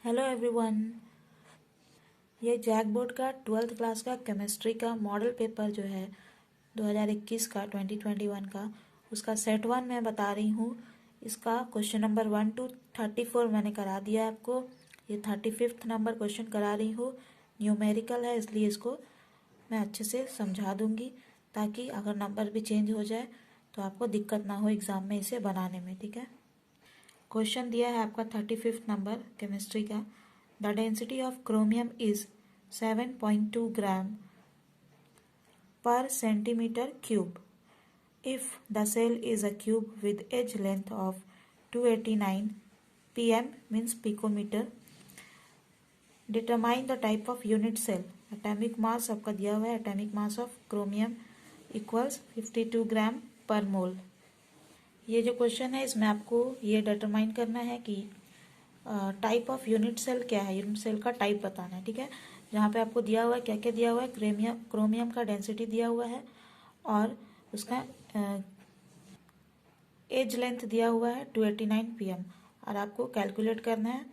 Hello everyone. ये JAC board का 12th class का केमिस्ट्री का मॉडल पेपर जो है 2021 का 2021 का उसका सेट 1 मैं बता रही हूँ। इसका क्वेश्चन नंबर 1 to 34 मैंने करा दिया है आपको। ये 35th नंबर क्वेश्चन करा रही हूँ। न्यूमेरिकल है इसलिए इसको मैं अच्छे से समझा दूंगी ताकि अगर नंबर भी चेंज हो जाए तो आपको दिक्कत ना हो एग्ज़ाम में इसे बनाने में। ठीक है, क्वेश्चन दिया है आपका 35th नंबर केमिस्ट्री का। The density of chromium is 7.2 gram पर centimetre cube if the cell is a cube with edge length of 289 pm means picometre. Determine the type of unit cell. Atomic mass आपका दिया हुआ है, atomic mass of chromium equals 52 gram पर mole. ये जो question है इसमें आपको ये डिटरमाइन करना है कि टाइप ऑफ यूनिट सेल क्या है, यूनिट सेल का टाइप बताना है। ठीक है, जहाँ पे आपको दिया हुआ है क्या क्या दिया हुआ है, क्रोमियम का डेंसिटी दिया हुआ है और उसका एज लेंथ दिया हुआ है 289 pm और आपको कैलकुलेट करना है,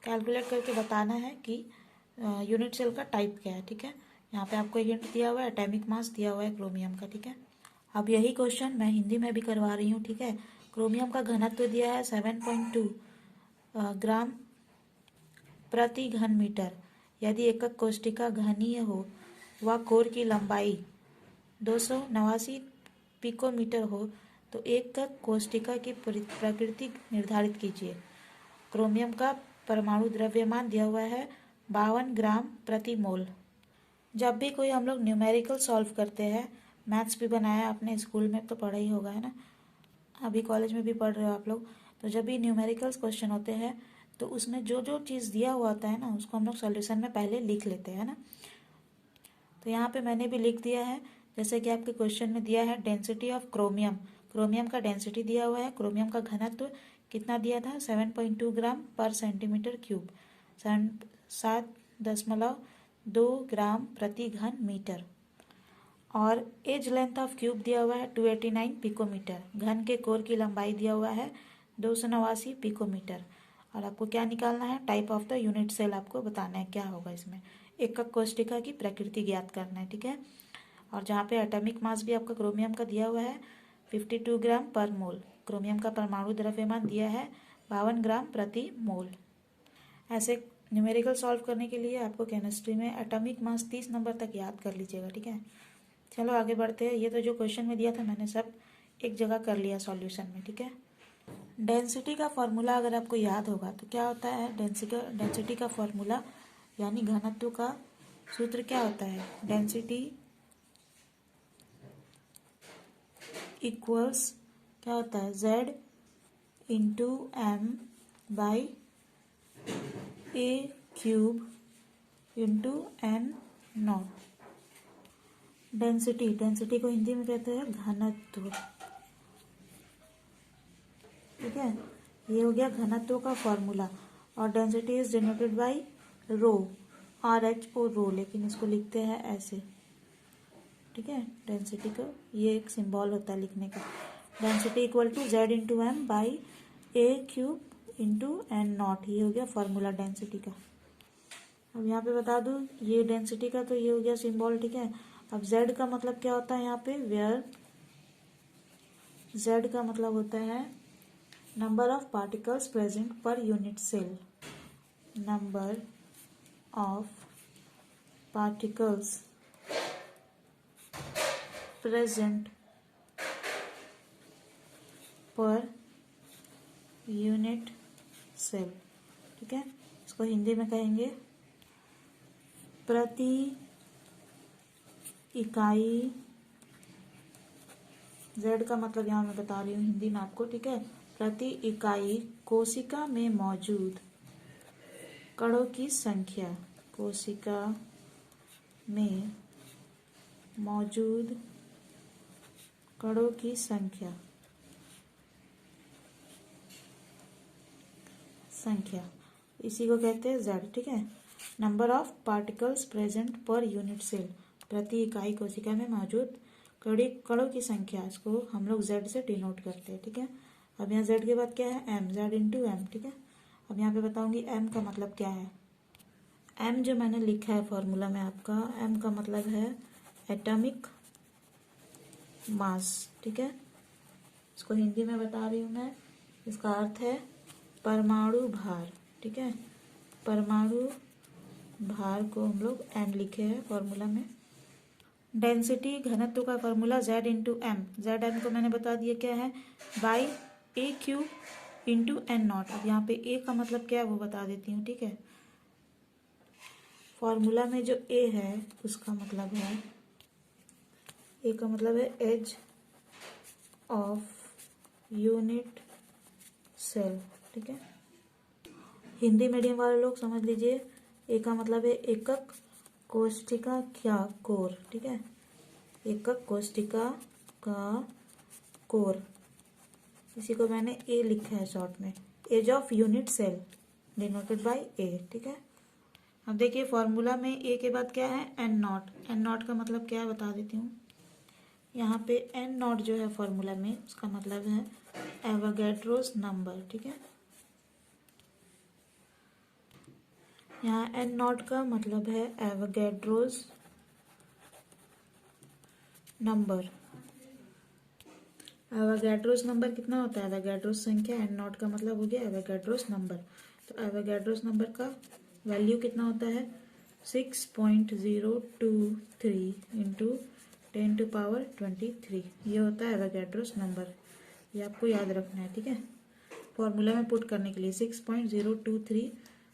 कैलकुलेट करके बताना है कि यूनिट सेल का टाइप क्या है। ठीक है, यहाँ पे आपको एक हिंट दिया हुआ है, एटॉमिक मास दिया हुआ है क्रोमियम का। ठीक है, अब यही क्वेश्चन मैं हिंदी में भी करवा रही हूँ। ठीक है, क्रोमियम का घनत्व दिया है 7.2 ग्राम प्रति घन मीटर। यदि एकक कोशिका घनीय हो व कोर की लंबाई 289 पिकोमीटर हो तो एकक कोशिका की प्रकृति निर्धारित कीजिए। क्रोमियम का परमाणु द्रव्यमान दिया हुआ है 52 ग्राम प्रति मोल। जब भी कोई हम लोग न्यूमेरिकल सॉल्व करते हैं, मैथ्स भी बनाया आपने, स्कूल में तो पढ़ा ही होगा है ना, अभी कॉलेज में भी पढ़ रहे हो आप लोग, तो जब भी न्यूमेरिकल्स क्वेश्चन होते हैं तो उसमें जो जो चीज़ दिया हुआ होता है ना उसको हम लोग सॉल्यूशन में पहले लिख लेते हैं ना। तो यहाँ पे मैंने भी लिख दिया है, जैसे कि आपके क्वेश्चन में दिया है डेंसिटी ऑफ क्रोमियम। क्रोमियम का डेंसिटी दिया हुआ है, क्रोमियम का घनत्व कितना दिया था 7.2 ग्राम पर सेंटीमीटर क्यूब, 7.2 ग्राम प्रति घन मीटर। और एज लेंथ ऑफ क्यूब दिया हुआ है 289 पिकोमीटर। घन के कोर की लंबाई दिया हुआ है 289 पिकोमीटर। और आपको क्या निकालना है, type of the unit cell आपको बताना है क्या होगा इसमें, एकक कोशिका की प्रकृति ज्ञात करना है। ठीक है, और जहाँ पे एटॉमिक मास भी आपका क्रोमियम का दिया हुआ है 52 ग्राम पर मोल। क्रोमियम का परमाणु द्रव्यमान दिया है 52 ग्राम प्रति मोल। ऐसे न्यूमेरिकल सॉल्व करने के लिए आपको केमिस्ट्री में एटॉमिक मास 30 नंबर तक याद कर लीजिएगा। ठीक है, चलो आगे बढ़ते हैं। ये तो जो क्वेश्चन में दिया था मैंने सब एक जगह कर लिया सॉल्यूशन में। ठीक है, डेंसिटी का फॉर्मूला अगर आपको याद होगा तो क्या होता है, डेंसिटी का फॉर्मूला यानी घनत्व का सूत्र क्या होता है, डेंसिटी इक्वल्स क्या होता है, Z into M by a cube into N naught. Density को हिंदी में कहते हैं घनत्व। ठीक है, ये हो गया घनत्व का फॉर्मूला। और density is denoted by rho, RHO rho, लेकिन इसको लिखते हैं ऐसे। ठीक है, डेंसिटी का ये एक सिंबल होता है लिखने का। Density equal to Z into M by a cube into N naught, ये हो गया फॉर्मूला डेंसिटी का। अब यहाँ पे बता दूं ये डेंसिटी का तो ये हो गया सिंबल। ठीक है, अब Z का मतलब क्या होता है यहाँ पे, वेयर Z का मतलब होता है number of particles present per unit cell. Number of particles present per unit cell. ठीक है, इसको हिंदी में कहेंगे प्रति इकाई। Z का मतलब यहाँ मैं बता रही हूँ हिंदी में आपको। ठीक है, प्रति इकाई कोशिका में मौजूद कणों की संख्या, कोशिका में मौजूद कणों की संख्या इसी को कहते हैं Z। ठीक है, number of particles present per unit cell, प्रति इकाई कोशिका में मौजूद कणों की संख्या, इसको हम लोग Z से डिनोट करते हैं। ठीक है, अब यहाँ Z के बाद क्या है, M, Z इंटू एम। ठीक है, अब यहाँ पे बताऊंगी एम का मतलब क्या है। एम जो मैंने लिखा है फॉर्मूला में आपका, एम का मतलब है एटॉमिक मास, ठीक है। इसको हिंदी में बता रही हूँ मैं। इसका अर्थ है परमाणु भार, ठीक है। परमाणु भार को हम लोग एम लिखे हैं फॉर्मूला में। डेंसिटी घनत्व का formula Z into M. Z M को मैंने बता दिया क्या है, by a cube into N naught. अब यहाँ पे ए का मतलब क्या है वो बता देती हूँ, ठीक है। फॉर्मूला में जो ए है उसका मतलब है, ए का मतलब है एज ऑफ यूनिट सेल, ठीक है। हिंदी मीडियम वाले लोग समझ लीजिए, ए का मतलब है एकक कोष्ठिका क्या कोर, ठीक है। एकक कोष्ठिका का कोर, इसी को मैंने ए लिखा है शॉर्ट में। Age of unit cell denoted by A, ठीक है। अब देखिए फॉर्मूला में ए के बाद क्या है, एन नॉट। एन नॉट का मतलब क्या है बता देती हूँ। यहाँ पे एन नॉट जो है फॉर्मूला में, उसका मतलब है एवोगैड्रोस नंबर, ठीक है। यहाँ एन नॉट का मतलब है एवोगैड्रोस नंबर। एवोगैड्रोस नंबर कितना होता है, एवोगैड्रोस संख्या, एन नॉट का मतलब हो गया एवोगैड्रोस नंबर। तो एवोगैड्रोस नंबर का वैल्यू कितना होता है, 6.023 इंटू 10⁻23। ये होता है एवोगैड्रोस नंबर। ये आपको याद रखना है, ठीक है। फॉर्मूला में पुट करने के लिए 6.023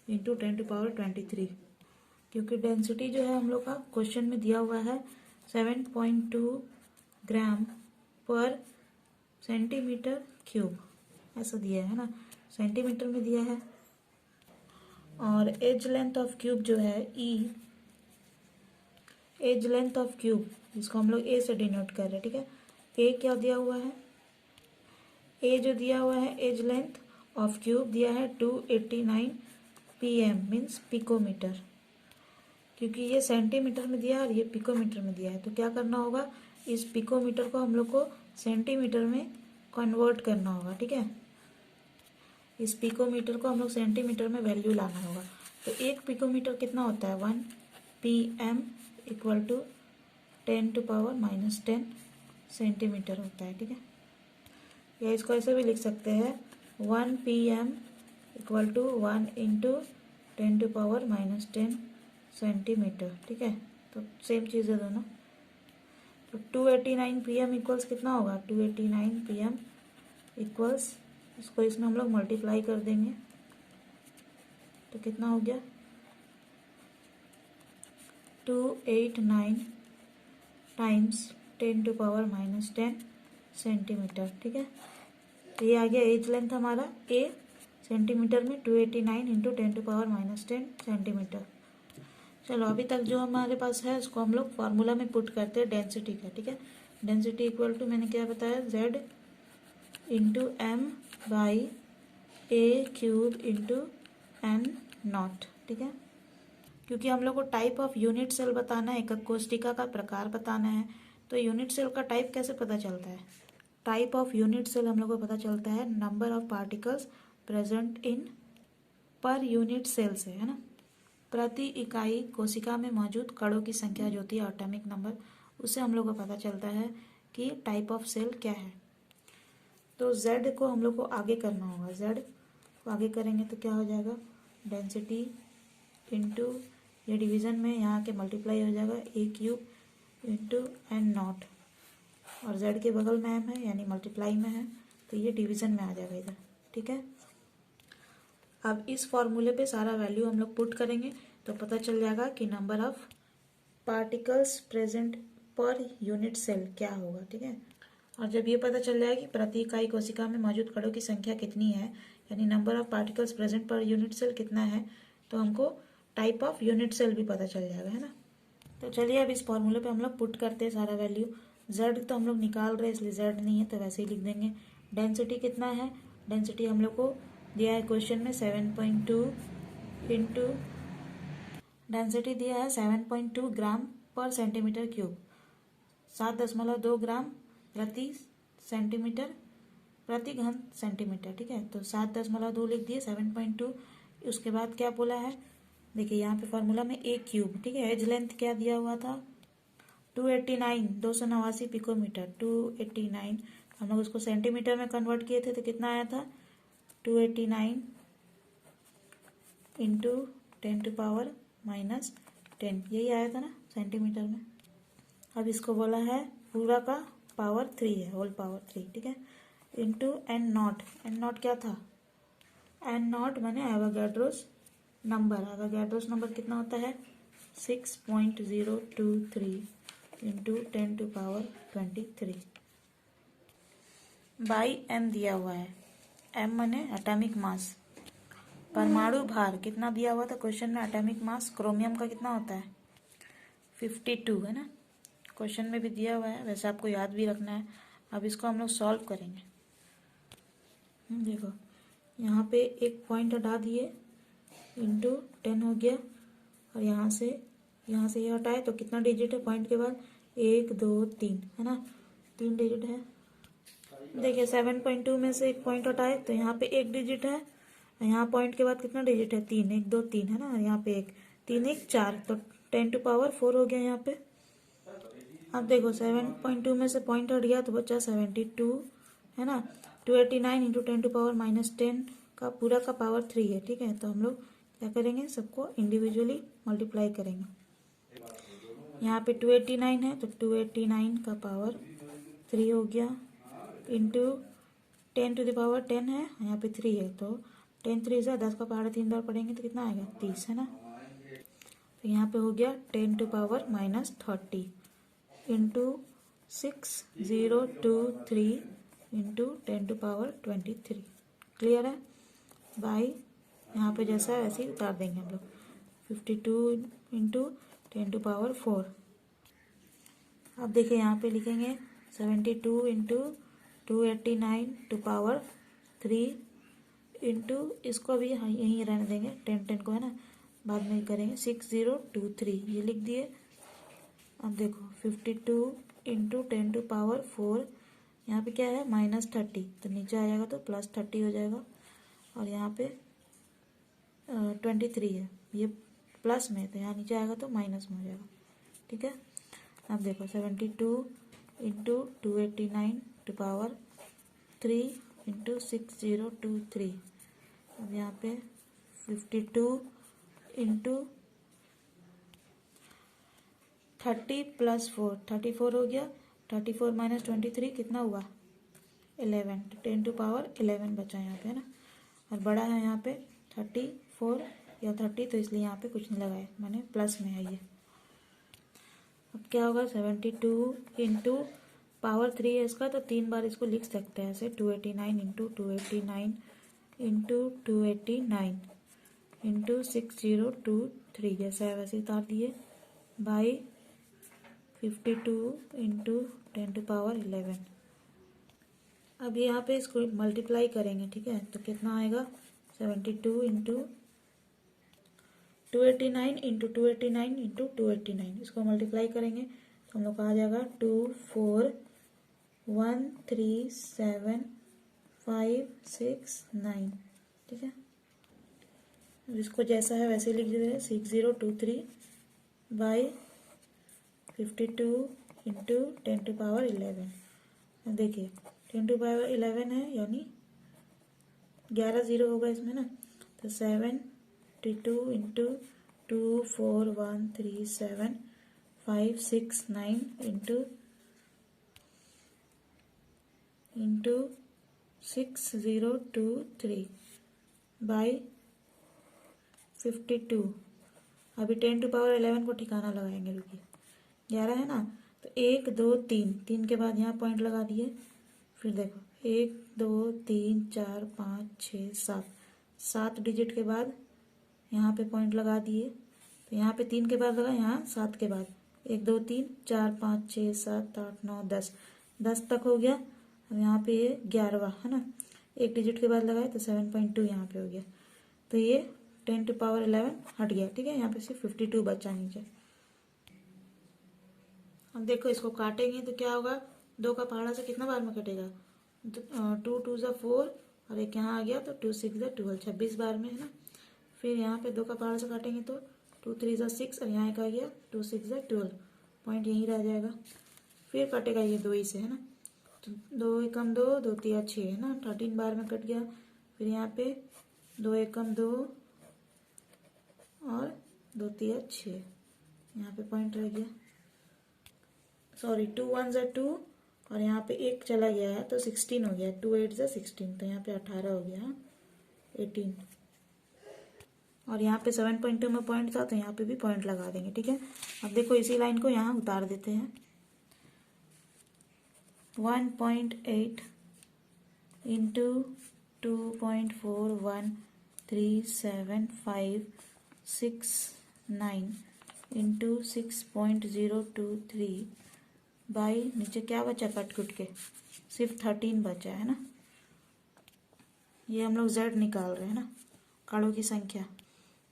इंटू 10⁻23, क्योंकि डेंसिटी जो है हम लोग का क्वेश्चन में दिया हुआ है 7.2 ग्राम पर सेंटीमीटर क्यूब, ऐसा दिया है ना, सेंटीमीटर में दिया है। और एज लेंथ ऑफ क्यूब जो है ई, एज लेंथ ऑफ क्यूब जिसको हम लोग ए से डिनोट कर रहे हैं, ठीक है। ए क्या दिया हुआ है, ए जो दिया हुआ है एज लेंथ ऑफ क्यूब दिया है 289 pm मीन्स पिकोमीटर। क्योंकि ये सेंटीमीटर में दिया है और ये पिकोमीटर में दिया है, तो क्या करना होगा, इस पिकोमीटर को हम लोग को सेंटीमीटर में कन्वर्ट करना होगा, ठीक है। इस पिकोमीटर को हम लोग सेंटीमीटर में वैल्यू लाना होगा। तो एक पिकोमीटर कितना होता है, 1 pm इक्वल टू 10⁻⁻10 सेंटीमीटर होता है, ठीक है। या इसको ऐसे भी लिख सकते हैं 1 pm equal to 1 into 10⁻⁻10 centimetre, ठीक है। तो सेम चीज़ है दोनों। तो 289 pm इक्वल्स कितना होगा, 289 pm इक्वल्स, इसको इसमें हम लोग मल्टीप्लाई कर देंगे तो कितना हो गया, 289 टाइम्स 10⁻⁻10 सेंटीमीटर, ठीक है। तो ये आ गया एज लेंथ हमारा ए सेंटीमीटर में, 289 इंटू 10⁻⁻10 सेंटीमीटर। चलो अभी तक जो हमारे पास है उसको हम लोग फार्मूला में पुट करते हैं डेंसिटी का, ठीक है। डेंसिटी इक्वल टू मैंने क्या बताया, Z into M by a cube into N naught, ठीक है। क्योंकि हम लोग को टाइप ऑफ यूनिट सेल बताना है, एकक कोष्ठिका का प्रकार बताना है, तो यूनिट सेल का टाइप कैसे पता चलता है, टाइप ऑफ यूनिट सेल हम लोग को पता चलता है number of particles present in per unit cell से, है ना। प्रति इकाई कोशिका में मौजूद कणों की संख्या जो होती है एटॉमिक नंबर, उससे हम लोग को पता चलता है कि टाइप ऑफ सेल क्या है। तो Z को हम लोग को आगे करना होगा, Z को आगे करेंगे तो क्या हो जाएगा, डेंसिटी इंटू ये डिवीज़न में यहाँ के मल्टीप्लाई हो जाएगा ए क्यूब इंटू एन नॉट, और Z के बगल में एम है यानी मल्टीप्लाई में है, तो ये डिवीज़न में आ जाएगा इधर, ठीक है। अब इस फॉर्मूले पे सारा वैल्यू हम लोग पुट करेंगे तो पता चल जाएगा कि number of particles present per unit cell क्या होगा, ठीक है। और जब ये पता चल जाएगी प्रति इकाई कोशिका में मौजूद कणों की संख्या कितनी है, यानी number of particles present per unit cell कितना है, तो हमको टाइप ऑफ यूनिट सेल भी पता चल जाएगा, है ना। तो चलिए अब इस फॉर्मूले पे हम लोग पुट करते हैं सारा वैल्यू। Z तो हम लोग निकाल रहे हैं इसलिए Z नहीं है तो वैसे ही लिख देंगे। डेंसिटी कितना है, डेंसिटी हम लोग को दिया है क्वेश्चन में 7.2 इंटू, डेंसिटी दिया है 7.2 ग्राम पर सेंटीमीटर क्यूब, 7.2 ग्राम प्रति सेंटीमीटर प्रति घन सेंटीमीटर, ठीक है। तो 7.2 लिख दिए, 7.2। उसके बाद क्या बोला है, देखिए यहाँ पे फॉर्मूला में ए क्यूब, ठीक है। एज लेंथ क्या दिया हुआ था, 289, 289 पिकोमीटर, 289। हम लोग उसको सेंटीमीटर में कन्वर्ट किए थे तो कितना आया था, 289 इंटू 10⁻⁻10, यही आया था ना सेंटीमीटर में। अब इसको बोला है पूरा का पावर 3 है, होल पावर 3, ठीक है, into N naught. N naught क्या था, एन नॉट मैंने एवोगैड्रोस नंबर। एवोगैड्रोस नंबर कितना होता है, 6.023 इंटू 10⁻23 बाई एम दिया हुआ है। एम माने एटॉमिक मास, परमाणु भार कितना दिया हुआ था क्वेश्चन में। एटॉमिक मास क्रोमियम का कितना होता है, 52 है ना, क्वेश्चन में भी दिया हुआ है, वैसे आपको याद भी रखना है। अब इसको हम लोग सॉल्व करेंगे। देखो यहाँ पे एक पॉइंट हटा दिए, इंटू 10 हो गया, और यहाँ से ये हटाए तो कितना डिजिट है पॉइंट के बाद, 1 2 3 है ना, 3 डिजिट है। देखिए 7.2 में से एक पॉइंट हटाए तो यहाँ पे एक डिजिट है, और यहाँ पॉइंट के बाद कितना डिजिट है, 3, 1 2 3 है ना, और यहाँ पे 1 3 1 4, तो 10⁻4 हो गया यहाँ पे। अब देखो 7.2 में से पॉइंट हट गया तो बचा 72 है ना। 289 इंटू 10⁻−10 का पूरा का पावर 3 है, ठीक है। तो हम लोग क्या करेंगे, सबको इंडिविजुअली मल्टीप्लाई करेंगे। यहाँ पे 289 है तो 289 का पावर 3 हो गया, इंटू 10⁻10 है, यहाँ पे 3 है तो 10 3 से 10 का पावर 3 बार पढ़ेंगे तो कितना आएगा, 30 है ना। तो यहाँ पे हो गया 10⁻−30 इंटू 6023 इंटू 10⁻23। क्लियर है बाई, यहाँ पे जैसा है वैसे ही उतार देंगे हम लोग, 52 इंटू 10⁻4। अब देखिए यहाँ पे लिखेंगे 72 इंटू 289 टू पावर 3 इंटू, इसको भी यहीं रहने देंगे, 10 को है ना, बाद में करेंगे, 6023 ये लिख दिए। अब देखो 52 इंटू 10⁻4, यहाँ पे क्या है -30, तो नीचे आ जाएगा तो +30 हो जाएगा, और यहाँ पे 23 है, ये प्लस में तो यहाँ नीचे आएगा तो माइनस में हो जाएगा, ठीक है। अब देखो 72 इंटू 289 टू पावर 3 इंटू 6023, अब यहाँ पे 52 इंटू 30 + 4, 34 हो गया, 34 - 23 कितना हुआ, 11, 10⁻11 बचा यहाँ पे है ना। और बड़ा है यहाँ पे 34 या 30, तो इसलिए यहाँ पे कुछ नहीं लगाए, मैंने प्लस में है ये। अब क्या होगा, 72 इंटू पावर 3 है इसका, तो 3 बार इसको लिख सकते हैं ऐसे, 289 इंटू 289 इंटू 289 इंटू 6023, जैसा है वैसे उतार दिए, बाई 52 इंटू 10⁻11। अब यहाँ पे इसको मल्टीप्लाई करेंगे, ठीक है। तो कितना आएगा, 72 इंटू 289 इंटू 289 इंटू 289, इसको मल्टीप्लाई करेंगे तो हम लोग का आ जाएगा 24137,569, ठीक है। अब इसको जैसा है वैसे लिख दीजिए, 6023 बाई 52 इंटू 10⁻11। देखिए 10⁻11 है, यानी 11 0 होगा इसमें ना, तो 72 इंटू 24137,569 इंटू 6023 बाई 52। अभी 10⁻11 को ठिकाना लगाएंगे, रुकिए, 11 है ना, तो 1 2 3, 3 के बाद यहाँ पॉइंट लगा दिए, फिर देखो 1 2 3 4 5 6 7, 7 डिजिट के बाद यहाँ पे पॉइंट लगा दिए, तो यहाँ पे 3 के बाद लगा, यहाँ 7 के बाद 1 2 3 4 5 6 7 8 9 10, 10 तक हो गया। अब यहाँ पे ये 11वां है ना, एक डिजिट के बाद लगाए तो 7.2 यहाँ पे हो गया, तो ये 10⁻11 हट गया, ठीक है। यहाँ पे सिर्फ 52 बचा नीचे। अब देखो इसको काटेंगे तो क्या होगा, 2 का पहाड़ा से कितना बार में कटेगा, टू टू ज़ा 4 और एक यहाँ आ गया तो 2 6 ज़ा 12, 26 बार में है ना। फिर यहाँ पे 2 का पहाड़ से काटेंगे तो 2 3 ज़ा 6 और यहाँ एक आ गया 2 6 ज़ा 12, पॉइंट यहीं रह जाएगा। फिर कटेगा ये 2 ही से है ना, तो 2 एकम 2, 2 तिया 6 है ना, 13 बार में कट गया। फिर यहाँ पे 2 एकम 2 और 2 तिया 6, यहाँ पे पॉइंट रह गया। सॉरी 2 1 ज़ा 2 और यहाँ पे एक चला गया है तो 16 हो गया, 2 8 ज़ा 16, तो यहाँ पे 18 हो गया, 18। और यहाँ पे 7.2 में पॉइंट था तो यहाँ पे भी पॉइंट लगा देंगे, ठीक है। अब देखो इसी लाइन को यहाँ उतार देते हैं। 1.8 इंटू 2.4137569 इंटू 6.023 बाई नीचे क्या बचा कट कुट के, सिर्फ 13 बचा है ना। ये हम लोग z निकाल रहे हैं ना, कणों की संख्या,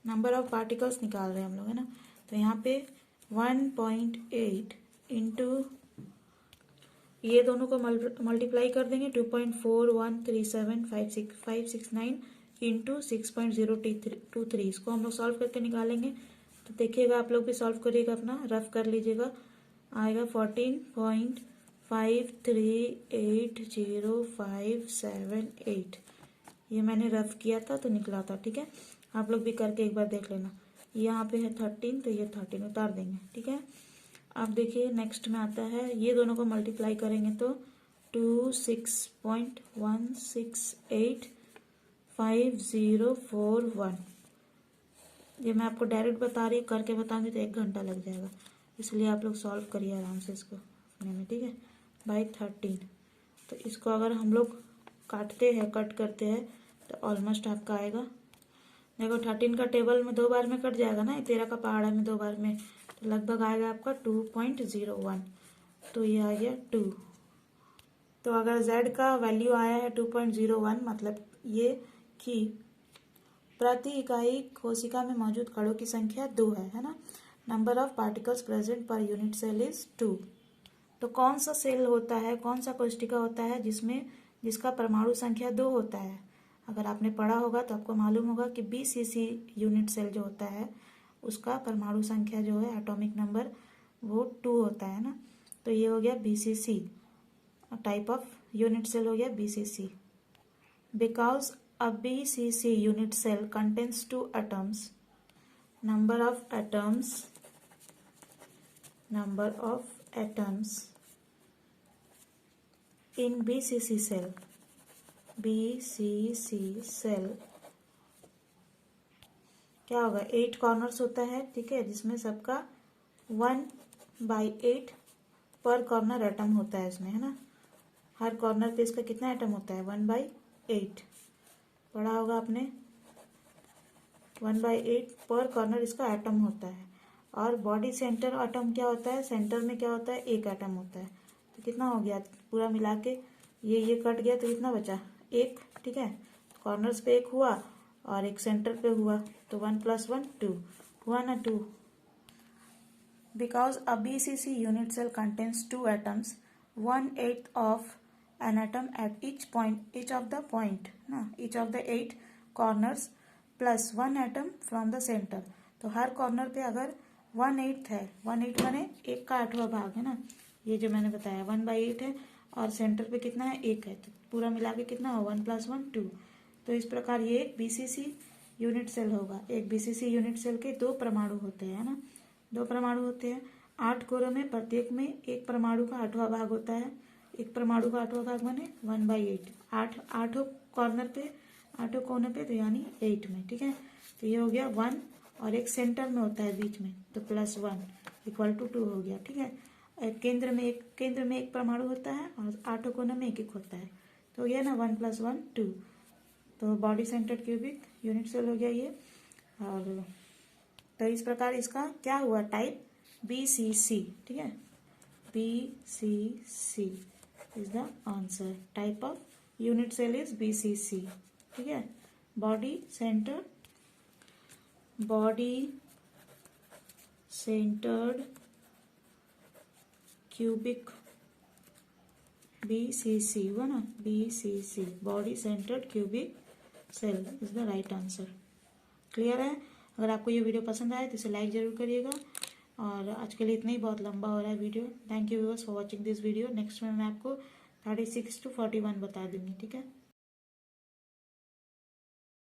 नंबर ऑफ पार्टिकल्स निकाल रहे हैं हम लोग है ना। तो यहाँ पे 1.8 इंटू ये दोनों को मल्टीप्लाई कर देंगे 2.4137569 इंटू 6.023, इसको हम लोग सॉल्व करके निकालेंगे। तो देखिएगा आप लोग भी सॉल्व करिएगा, अपना रफ कर लीजिएगा। आएगा 14.53800578, ये मैंने रफ किया था तो निकला था, ठीक है। आप लोग भी करके एक बार देख लेना। यहाँ पे है 13 तो ये 13 उतार देंगे, ठीक है। अब देखिए नेक्स्ट में आता है, ये दोनों को मल्टीप्लाई करेंगे तो 26.1685041, ये मैं आपको डायरेक्ट बता रही हूँ, करके बताऊंगी तो 1 घंटा लग जाएगा, इसलिए आप लोग सॉल्व करिए आराम से इसको अपने में, ठीक है। बाई 13, तो इसको अगर हम लोग काटते हैं कट करते हैं तो ऑलमोस्ट आपका आएगा, देखो 13 का टेबल में 2 बार में कट जाएगा ना, 13 का पहाड़ा में 2 बार में, तो लगभग आएगा आपका 2.01, तो ये आ गया 2। तो अगर z का वैल्यू आया है 2.01, मतलब ये कि प्रति इकाई कोशिका में मौजूद कणों की संख्या 2 है ना। Number of particles present per unit cell is 2। तो कौन सा सेल होता है, कौन सा कोशिका होता है जिसका परमाणु संख्या 2 होता है। अगर आपने पढ़ा होगा तो आपको मालूम होगा कि BCC यूनिट सेल जो होता है उसका परमाणु संख्या जो है एटॉमिक नंबर वो 2 होता है ना। तो ये हो गया BCC, type of unit cell हो गया BCC। Because a BCC unit cell contains 2 atoms, number of atoms in BCC cell क्या होगा, 8 कॉर्नर्स होता है, ठीक है, जिसमें सबका 1/8 पर कॉर्नर एटम होता है इसमें, है ना। हर कॉर्नर पे इसका कितना एटम होता है, 1/8, पढ़ा होगा आपने, 1/8 पर कॉर्नर इसका एटम होता है। और बॉडी सेंटर एटम क्या होता है, सेंटर में क्या होता है, 1 एटम होता है। तो कितना हो गया पूरा मिला के, ये कट गया तो कितना बचा, 1, ठीक है। कॉर्नर्स पे 1 हुआ और एक सेंटर पे हुआ, तो 1 + 1 2 हुआ ना, 2। Because a BCC unit cell contains 2 atoms, 1/8 of an atom at each of the 8 corners plus 1 atom from the center। तो हर कॉर्नर पे अगर 1/8 है, 1/8 माने 1 का 8वां भाग है ना, ये जो मैंने बताया 1/8 है, और सेंटर पे कितना है, 1 है, तो पूरा मिला के कितना हो, 1 + 1 2। तो इस प्रकार ये एक BCC यूनिट सेल होगा। एक BCC यूनिट सेल के 2 परमाणु होते हैं ना, 2 परमाणु होते हैं। 8 कोरों में प्रत्येक में एक परमाणु का 8वां भाग होता है, एक परमाणु का 8वां भाग माने 1/8, 8 कॉर्नर पे, 8 कोने पे, तो यानी 8 में, ठीक है। तो ये हो गया 1 और एक सेंटर में होता है बीच में, तो +1 = 2 हो गया, ठीक है। केंद्र में एक परमाणु होता है और 8 कोने में एक होता है, तो हो गया ना 1 + 1 2। तो body centred cubic unit cell हो गया ये। और तो इस प्रकार इसका क्या हुआ, टाइप BCC, ठीक है। BCC is the answer, type of unit cell is BCC, ठीक है। body centered cubic BCC हुआ ना, BCC body centred cubic cell is the right answer. Clear है? अगर आपको ये वीडियो पसंद आए तो इसे लाइक जरूर करिएगा। और आज के लिए इतना ही, बहुत लंबा हो रहा है video. Thank you viewers for watching this video. Next में मैं आपको 36 to 41 बता दूंगी, ठीक है।